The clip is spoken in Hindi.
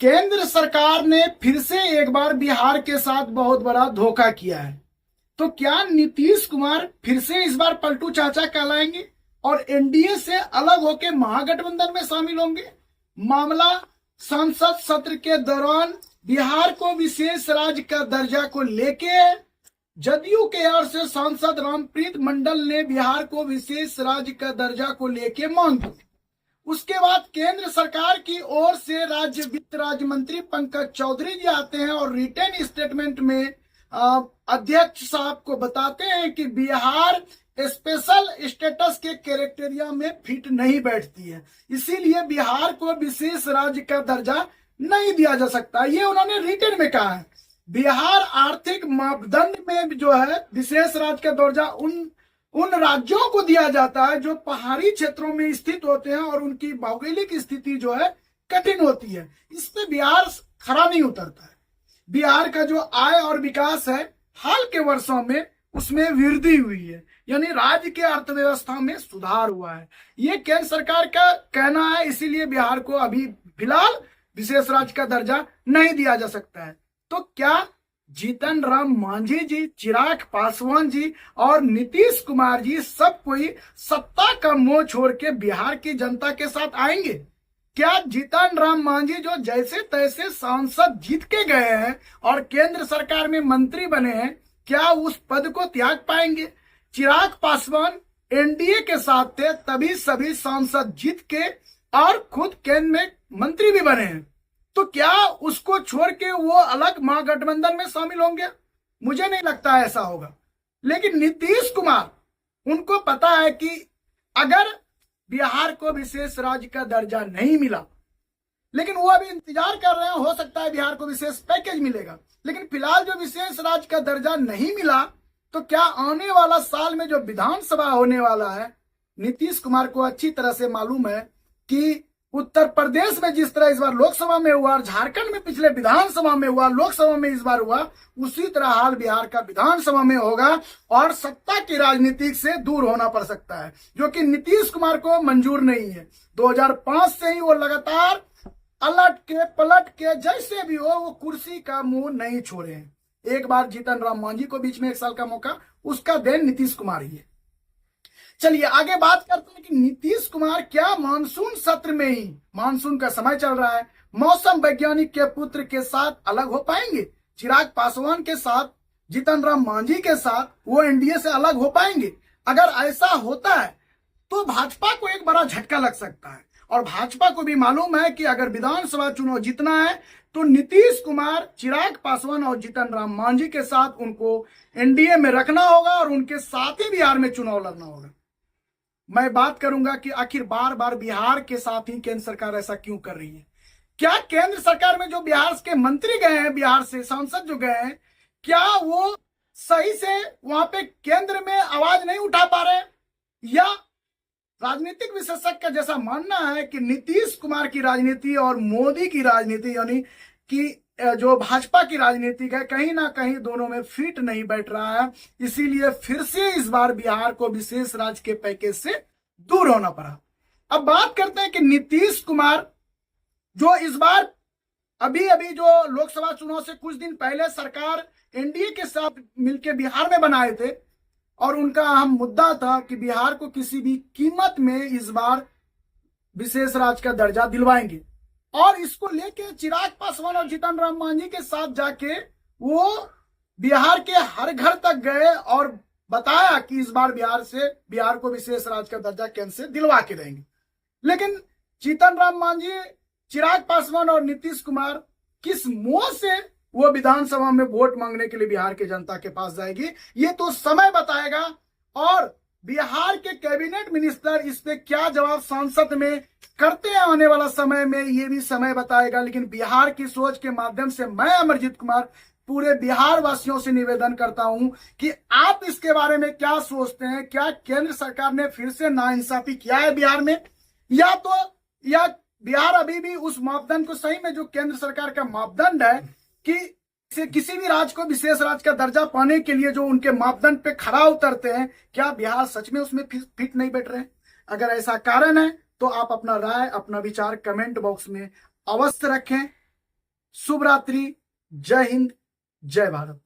केंद्र सरकार ने फिर से एक बार बिहार के साथ बहुत बड़ा धोखा किया है। तो क्या नीतीश कुमार फिर से इस बार पलटू चाचा कहलाएंगे और एनडीए से अलग होकर महागठबंधन में शामिल होंगे? मामला संसद सत्र के दौरान बिहार को विशेष राज्य का दर्जा को लेके है। जदयू के ओर से सांसद रामप्रीत मंडल ने बिहार को विशेष राज्य का दर्जा को लेके मांग की। उसके बाद केंद्र सरकार की ओर से राज्य वित्त राज्य मंत्री पंकज चौधरी जी आते हैं और रिटर्न स्टेटमेंट में अध्यक्ष साहब को बताते हैं कि बिहार स्पेशल स्टेटस के क्राइटेरिया में फिट नहीं बैठती है, इसीलिए बिहार को विशेष राज्य का दर्जा नहीं दिया जा सकता। ये उन्होंने रिटर्न में कहा है। बिहार आर्थिक मापदंड में जो है विशेष राज्य का दर्जा उन राज्यों को दिया जाता है जो पहाड़ी क्षेत्रों में स्थित होते हैं और उनकी भौगोलिक स्थिति जो है कठिन होती है। इस पे बिहार खरा नहीं उतरता है। बिहार का जो आय और विकास है हाल के वर्षों में उसमें वृद्धि हुई है, यानी राज्य के अर्थव्यवस्था में सुधार हुआ है। ये केंद्र सरकार का कहना है, इसीलिए बिहार को अभी फिलहाल विशेष राज्य का दर्जा नहीं दिया जा सकता है। तो क्या जीतन राम मांझी जी, चिराग पासवान जी और नीतीश कुमार जी सब कोई सत्ता का मोह छोड़ के बिहार की जनता के साथ आएंगे? क्या जीतन राम मांझी जो जैसे तैसे सांसद जीत के गए हैं और केंद्र सरकार में मंत्री बने हैं, क्या उस पद को त्याग पाएंगे? चिराग पासवान एनडीए के साथ थे, तभी सभी सांसद जीत के और खुद केंद्र में मंत्री भी बने हैं। तो क्या उसको छोड़ के वो अलग महागठबंधन में शामिल होंगे? मुझे नहीं लगता ऐसा होगा। लेकिन नीतीश कुमार, उनको पता है कि अगर बिहार को विशेष राज्य का दर्जा नहीं मिला, लेकिन वो अभी इंतजार कर रहे हैं, हो सकता है बिहार को विशेष पैकेज मिलेगा, लेकिन फिलहाल जो विशेष राज्य का दर्जा नहीं मिला, तो क्या आने वाला साल में जो विधानसभा होने वाला है, नीतीश कुमार को अच्छी तरह से मालूम है कि उत्तर प्रदेश में जिस तरह इस बार लोकसभा में हुआ और झारखंड में पिछले विधानसभा में हुआ, लोकसभा में इस बार हुआ, उसी तरह हाल बिहार का विधानसभा में होगा और सत्ता की राजनीति से दूर होना पड़ सकता है, जो कि नीतीश कुमार को मंजूर नहीं है। 2005 से ही वो लगातार अलट के पलट के जैसे भी हो वो कुर्सी का मुंह नहीं छोड़े हैं। एक बार जीतन राम मांझी को बीच में 1 साल का मौका, उसका देन नीतीश कुमार ही है। चलिए आगे बात करते हैं कि नीतीश कुमार क्या मानसून सत्र में ही, मानसून का समय चल रहा है, मौसम वैज्ञानिक के पुत्र के साथ अलग हो पाएंगे? चिराग पासवान के साथ, जीतन राम मांझी के साथ वो एनडीए से अलग हो पाएंगे? अगर ऐसा होता है तो भाजपा को एक बड़ा झटका लग सकता है। और भाजपा को भी मालूम है कि अगर विधानसभा चुनाव जीतना है तो नीतीश कुमार, चिराग पासवान और जीतन राम मांझी के साथ उनको एनडीए में रखना होगा और उनके साथ ही बिहार में चुनाव लड़ना होगा। मैं बात करूंगा कि आखिर बार बार बिहार के साथ ही केंद्र सरकार ऐसा क्यों कर रही है? क्या केंद्र सरकार में जो बिहार के मंत्री गए हैं, बिहार से सांसद जो गए हैं, क्या वो सही से वहां पे केंद्र में आवाज नहीं उठा पा रहे, या राजनीतिक विशेषज्ञ का जैसा मानना है कि नीतीश कुमार की राजनीति और मोदी की राजनीति, यानी कि जो भाजपा की राजनीति है, कहीं ना कहीं दोनों में फिट नहीं बैठ रहा है, इसीलिए फिर से इस बार बिहार को विशेष राज्य के पैकेज से दूर होना पड़ा। अब बात करते हैं कि नीतीश कुमार जो इस बार अभी जो लोकसभा चुनाव से कुछ दिन पहले सरकार एनडीए के साथ मिलकर बिहार में बनाए थे, और उनका अहम मुद्दा था कि बिहार को किसी भी कीमत में इस बार विशेष राज्य का दर्जा दिलवाएंगे, और इसको लेके चिराग पासवान और जीतन राम मांझी के साथ जाके वो बिहार के हर घर तक गए और बताया कि इस बार बिहार को विशेष राज्य का दर्जा केंद्र से दिलवा के देंगे। लेकिन जीतन राम मांझी, चिराग पासवान और नीतीश कुमार किस मुंह से वो विधानसभा में वोट मांगने के लिए बिहार की जनता के पास जाएगी, ये तो समय बताएगा। और बिहार के कैबिनेट मिनिस्टर इस पे क्या जवाब संसद में करते हैं आने वाला समय में, ये भी समय बताएगा। लेकिन बिहार की सोच के माध्यम से मैं अमरजीत कुमार पूरे बिहार वासियों से निवेदन करता हूं कि आप इसके बारे में क्या सोचते हैं? क्या केंद्र सरकार ने फिर से नाइंसाफी किया है बिहार में, या बिहार अभी भी उस मापदंड को, सही में जो केंद्र सरकार का मापदंड है कि किसी भी राज्य को विशेष राज्य का दर्जा पाने के लिए जो उनके मापदंड पे खरा उतरते हैं, क्या बिहार सच में उसमें फिट नहीं बैठ रहे? अगर ऐसा कारण है तो आप अपना राय, अपना विचार कमेंट बॉक्स में अवश्य रखें। शुभ रात्रि। जय हिंद, जय भारत।